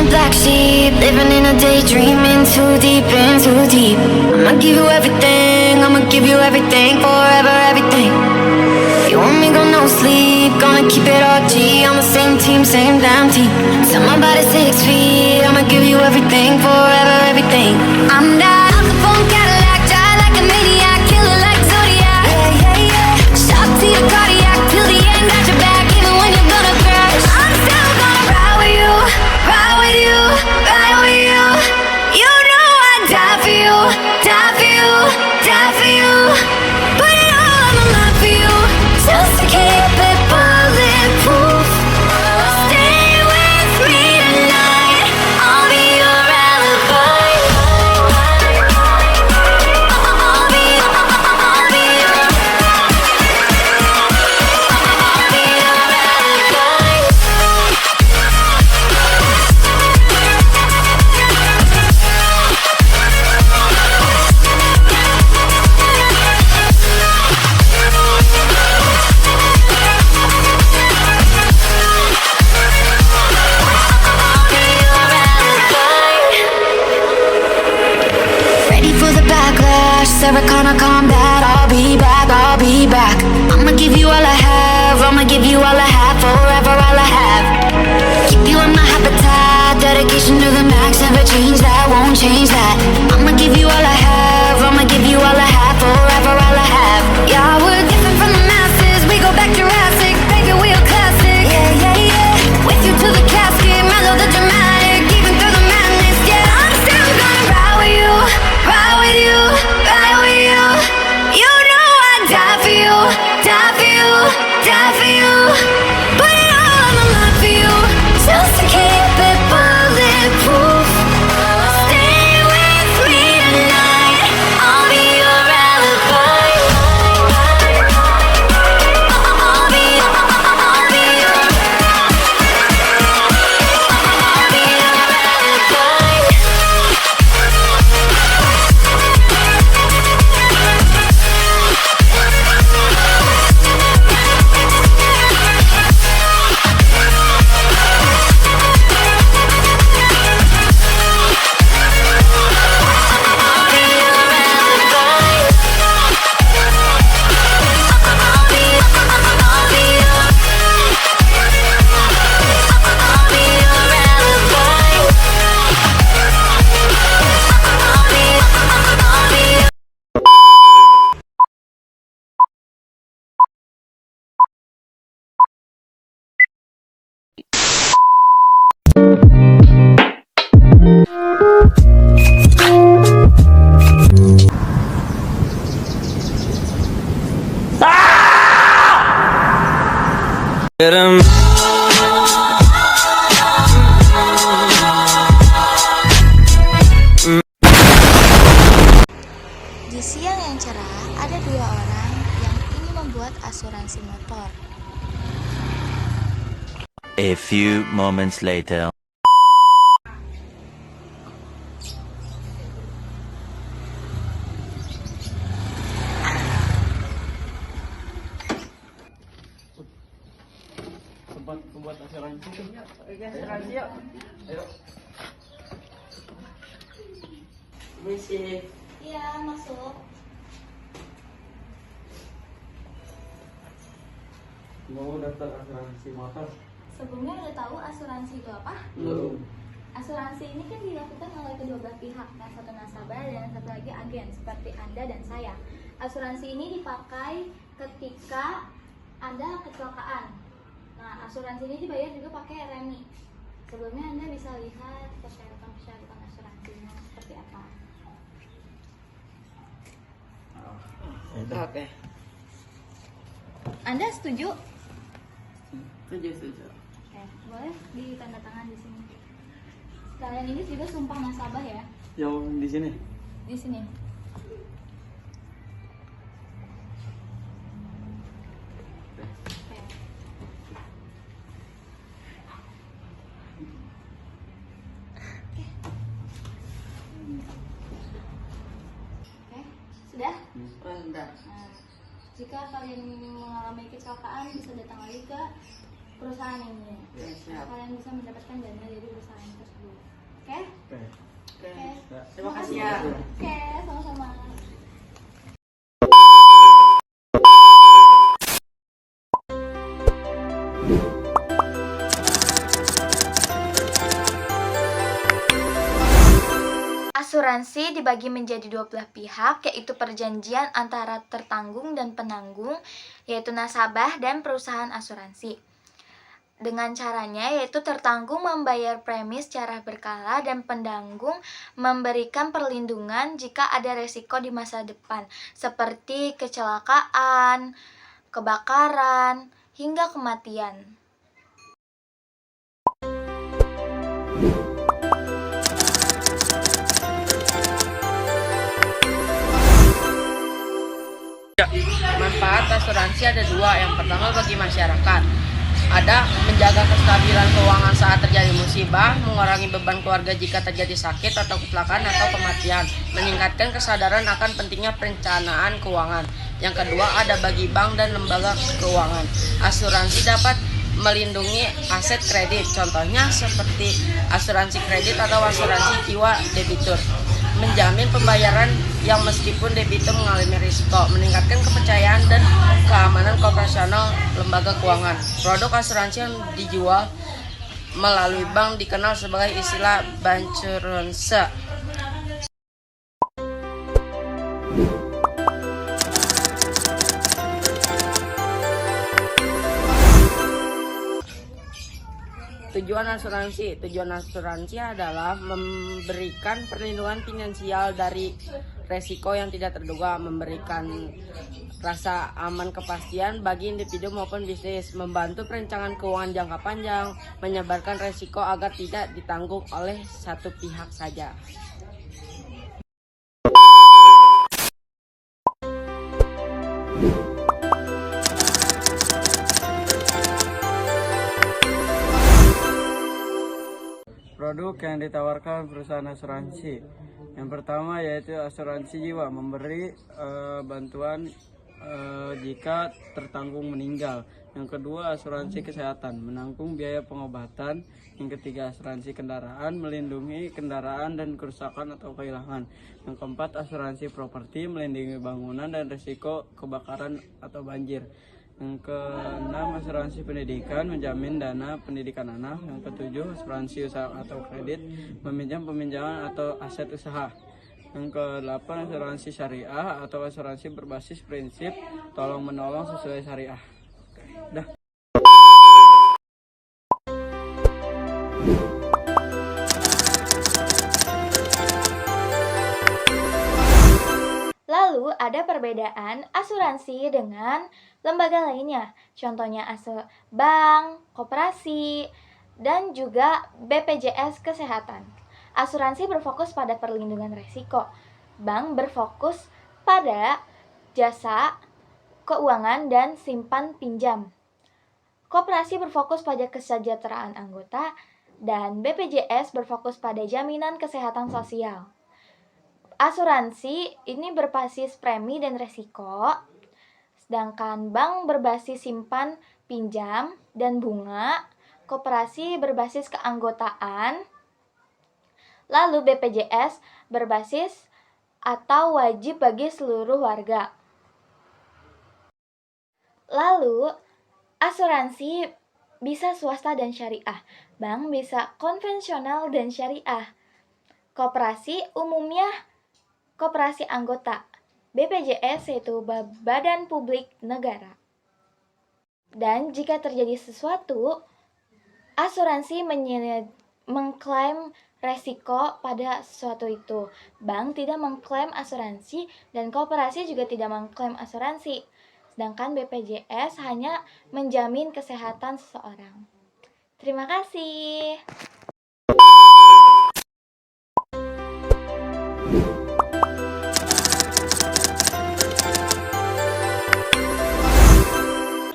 black sheep, living in a daydream, in too deep, in too deep. I'ma give you everything, I'ma give you everything, forever everything. You want me, go no sleep, gonna keep it all G, on the same team, same damn team. Set my body 6 feet, I'ma give you everything, forever everything. I'm that Al Capone Cadillac, die like a maniac, killer like Zodiac. Yeah, yeah, yeah. Shock to your cardiac, till the end, got your back, even when you're gonna crash. I'm still gonna ride with you, ride with you, ride with you. You know I'd die for you, die for you, die for you. Put it all on the line for you, just to keep it bulletproof. Stay with me tonight, I'll be your alibi. I'll be your alibi. Ready for the backlash, Sarah Connor combat. I'll be back, I'll be back. I'ma give you all I have, I'ma give you all I have, forever all I have. Keep you in my habitat, dedication to the max, never change that, won't change that. I'ma give you all I have, I'ma give you all I have, forever all I have. Yeah, we're different from the masses, we go back Jurassic, baby, we a classic. Yeah, yeah, yeah. With you to the casket, mellow the dramatic, even through the madness. Yeah, I'm still gonna ride with you, ride with you, ride with you. You know I'd die for you, die for you, die for you. Put it all on the line for you, just to keep it bulletproof. Stay with me tonight, I'll be your alibi. I'll be your alibi. Di siang yang cerah, ada 2 orang yang ingin membuat asuransi motor. A few moments later. Sempat membuat asuransi tuh. Oke, asuransi yuk. Ayo. Misi. Iya, masuk. Mau daftar asuransi motor? Sebelumnya udah tahu asuransi itu apa? Belum. Asuransi ini kan dilakukan oleh kedua belah pihak, yang satu nasabah dan yang satu lagi agen, seperti Anda dan saya. Asuransi ini dipakai ketika Anda kecelakaan. Nah, asuransi ini dibayar juga pakai remi. Sebelumnya Anda bisa lihat persyaratan asuransinya seperti apa. Oke. Anda setuju? Setuju. Oke, boleh ditandatangan di sini. Kalian ini juga sumpah nasabah ya, Yang di sini. di sini. Oke. Oke, sudah? Enggak. Nah, jika kalian mengalami kecelakaan bisa datang lagi ke perusahaan ini. Ya, siap. Kalian bisa mendapatkan dana dari perusahaan tersebut. Oke? Oke. Oke. Terima kasih ya. Oke, sama-sama. Asuransi dibagi menjadi dua belah pihak, yaitu perjanjian antara tertanggung dan penanggung, yaitu nasabah dan perusahaan asuransi. Dengan caranya, yaitu tertanggung membayar premi secara berkala dan penanggung memberikan perlindungan jika ada resiko di masa depan, seperti kecelakaan, kebakaran, hingga kematian. Manfaat asuransi ada dua. Yang pertama bagi masyarakat, ada menjaga kestabilan keuangan saat terjadi musibah, mengurangi beban keluarga jika terjadi sakit atau kecelakaan atau kematian, meningkatkan kesadaran akan pentingnya perencanaan keuangan. Yang kedua ada bagi bank dan lembaga keuangan. Asuransi dapat melindungi aset kredit, contohnya seperti asuransi kredit atau asuransi jiwa debitur. Menjamin pembayaran yang meskipun debitur mengalami risiko, meningkatkan kepercayaan dan keamanan operasional lembaga keuangan. Produk asuransi yang dijual melalui bank dikenal sebagai istilah bancurunse. Tujuan asuransi adalah memberikan perlindungan finansial dari resiko yang tidak terduga, memberikan rasa aman kepastian bagi individu maupun bisnis, membantu perencanaan keuangan jangka panjang, menyebarkan resiko agar tidak ditanggung oleh satu pihak saja. Produk yang ditawarkan perusahaan asuransi. Yang pertama yaitu asuransi jiwa, memberi bantuan jika tertanggung meninggal. Yang kedua asuransi kesehatan, menanggung biaya pengobatan. Yang ketiga asuransi kendaraan, melindungi kendaraan dan kerusakan atau kehilangan. Yang keempat asuransi properti, melindungi bangunan dan risiko kebakaran atau banjir. Yang keenam asuransi pendidikan, menjamin dana pendidikan anak. Yang ketujuh asuransi usaha atau kredit, meminjam peminjaman atau aset usaha. Yang kedelapan asuransi syariah atau asuransi berbasis prinsip tolong menolong sesuai syariah. Dah. Lalu ada perbedaan asuransi dengan lembaga lainnya, contohnya bank, koperasi, dan juga BPJS Kesehatan. Asuransi berfokus pada perlindungan risiko, bank berfokus pada jasa keuangan dan simpan pinjam. Koperasi berfokus pada kesejahteraan anggota, dan BPJS berfokus pada jaminan kesehatan sosial. Asuransi ini berbasis premi dan resiko, sedangkan bank berbasis simpan, pinjam, dan bunga. Koperasi berbasis keanggotaan. Lalu BPJS berbasis atau wajib bagi seluruh warga. Lalu asuransi bisa swasta dan syariah. Bank bisa konvensional dan syariah. Koperasi umumnya koperasi anggota. BPJS yaitu Badan Publik Negara. Dan jika terjadi sesuatu, asuransi mengklaim resiko pada sesuatu itu. Bank tidak mengklaim asuransi dan koperasi juga tidak mengklaim asuransi. Sedangkan BPJS hanya menjamin kesehatan seseorang. Terima kasih.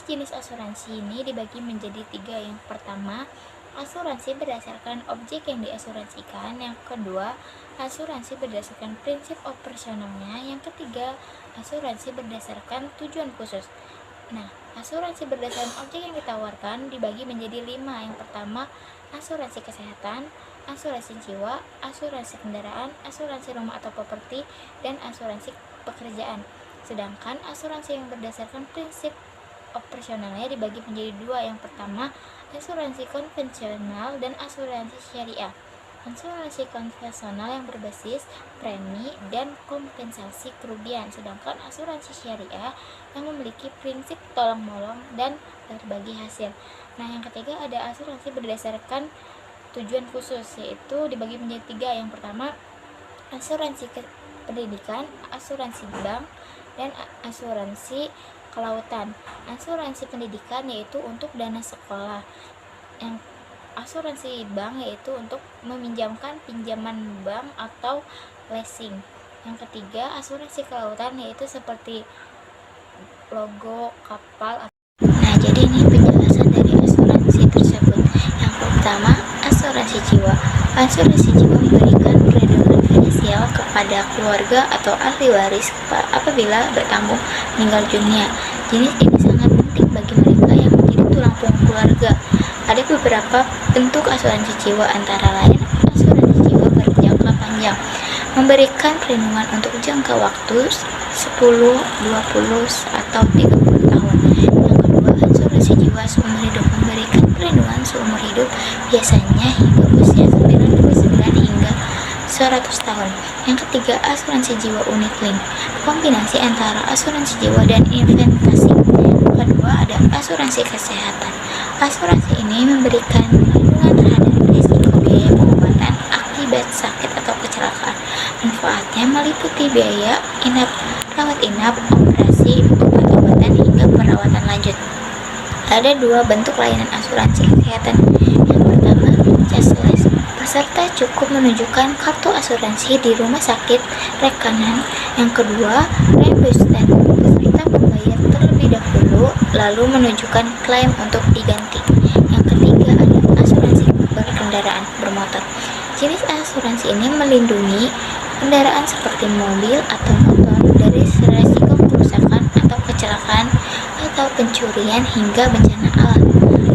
Jenis asuransi ini dibagi menjadi 3. Yang pertama, asuransi berdasarkan objek yang diasuransikan. Yang kedua, asuransi berdasarkan prinsip operasionalnya. Yang ketiga, asuransi berdasarkan tujuan khusus. Nah, Asuransi berdasarkan objek yang ditawarkan dibagi menjadi 5. Yang pertama, asuransi kesehatan, asuransi jiwa, asuransi kendaraan, asuransi rumah atau properti, dan asuransi pekerjaan. Sedangkan asuransi yang berdasarkan prinsip operasionalnya dibagi menjadi 2. Yang pertama, asuransi konvensional dan asuransi syariah. Asuransi konvensional yang berbasis premi dan kompensasi kerugian, sedangkan asuransi syariah yang memiliki prinsip tolong-menolong dan berbagi hasil. Nah, yang ketiga ada asuransi berdasarkan tujuan khusus, yaitu dibagi menjadi 3. Yang pertama, asuransi pendidikan, asuransi bank, dan asuransi kelautan. Asuransi pendidikan yaitu untuk dana sekolah. Yang asuransi bank yaitu untuk meminjamkan pinjaman bank atau leasing. Yang ketiga, asuransi kelautan yaitu seperti logo kapal. Nah, jadi ini penjelasan dari asuransi tersebut. Yang pertama, asuransi jiwa. Asuransi jiwa memberikan perlindungan finansial kepada keluarga atau ahli waris apabila bertanggung meninggal dunia. Jenis ini sangat penting bagi mereka yang menjadi tulang punggung keluarga. Ada beberapa bentuk asuransi jiwa, antara lain asuransi jiwa berjangka panjang, memberikan perlindungan untuk jangka waktu 10, 20, atau 30 tahun. Yang kedua, asuransi jiwa seumur hidup memberikan perlindungan seumur hidup, biasanya hingga usia 99 hingga 100 tahun. Yang ketiga, asuransi jiwa unit link, kombinasi antara asuransi jiwa dan investasi. Kedua, ada asuransi kesehatan. Asuransi ini memberikan perlindungan terhadap risiko biaya pengobatan akibat sakit atau kecelakaan. Manfaatnya meliputi biaya rawat inap, operasi, obat-obatan hingga perawatan lanjut. Ada 2 bentuk layanan asuransi kesehatan. Yang pertama, cashless. Peserta cukup menunjukkan kartu asuransi di rumah sakit rekanan. Yang kedua, reimbursement. Peserta membayar terlebih dahulu lalu menunjukkan klaim untuk diganti. Yang ketiga, ada asuransi berkendaraan bermotor. Jenis asuransi ini melindungi kendaraan seperti mobil atau motor dari risiko kerusakan atau kecelakaan atau pencurian hingga bencana alam.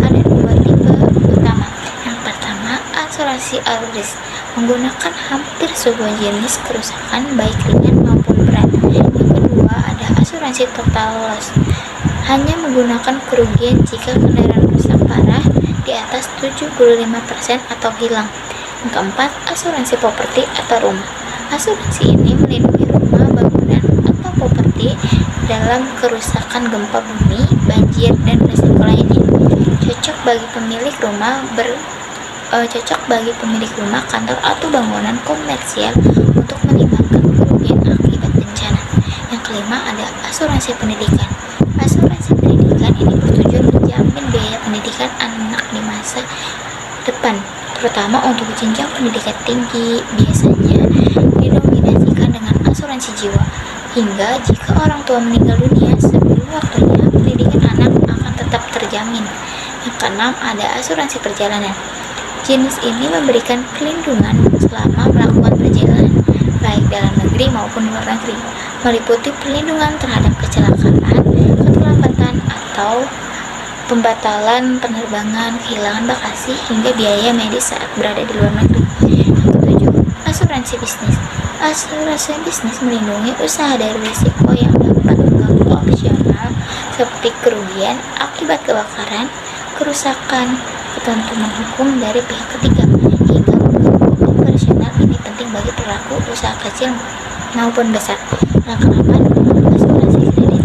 Ada 2 tipe utama. Yang pertama, asuransi all risk, menggunakan hampir semua jenis kerusakan baik ringan maupun berat. Yang kedua, ada asuransi total loss, hanya menggunakan kerugian jika kendaraan rusak parah di atas 75% atau hilang. Yang keempat, asuransi properti atau rumah. Asuransi ini melindungi rumah, bangunan, atau properti dalam kerusakan gempa bumi, banjir, dan risiko lainnya. Cocok bagi pemilik rumah, kantor, atau bangunan komersial untuk menimbulkan kerugian akibat bencana. Yang kelima, ada asuransi pendidikan. Asuransi pendidikan ini bertujuan menjamin biaya pendidikan anak di masa depan, terutama untuk jenjang pendidikan tinggi. Biasanya didominasikan dengan asuransi jiwa, hingga jika orang tua meninggal dunia sebelum waktunya, pendidikan anak akan tetap terjamin. Yang keenam, ada asuransi perjalanan. Jenis ini memberikan perlindungan selama melakukan perjalanan, baik dalam negeri maupun luar negeri, meliputi perlindungan terhadap kecelakaan, keterlambatan, atau pembatalan penerbangan, kehilangan bagasi, hingga biaya medis saat berada di luar negeri. Yang ketujuh, asuransi bisnis. Asuransi bisnis melindungi usaha dari risiko yang dapat mengganggu opsional seperti kerugian akibat kebakaran, kerusakan, ketentuan hukum dari pihak ketiga, hingga mengganggu operasional. Ini penting bagi pelaku usaha kecil maupun besar. Yang keempat, asuransi kredit.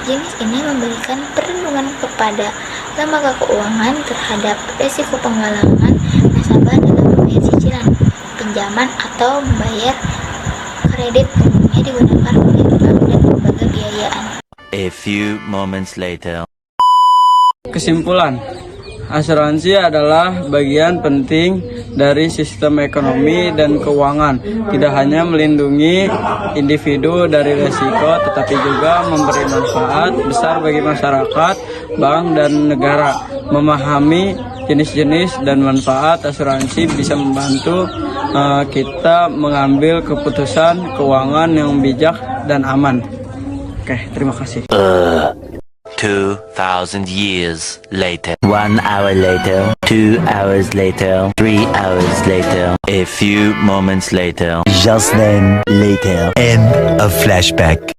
Jenis ini memberikan perlindungan kepada lembaga keuangan terhadap risiko penggalangan nasabah dalam membayar cicilan, pinjaman, atau membayar kredit. Umumnya digunakan oleh bank dan lembaga biayaan. A few moments later. Kesimpulan, asuransi adalah bagian penting dari sistem ekonomi dan keuangan. Tidak hanya melindungi individu dari risiko, tetapi juga memberi manfaat besar bagi masyarakat, bank, dan negara. Memahami jenis-jenis dan manfaat asuransi bisa membantu kita mengambil keputusan keuangan yang bijak dan aman. Oke, terima kasih. 2,000 years later. 1 hour later. 2 hours later. 3 hours later. A few moments later. Just then, later. End of flashback.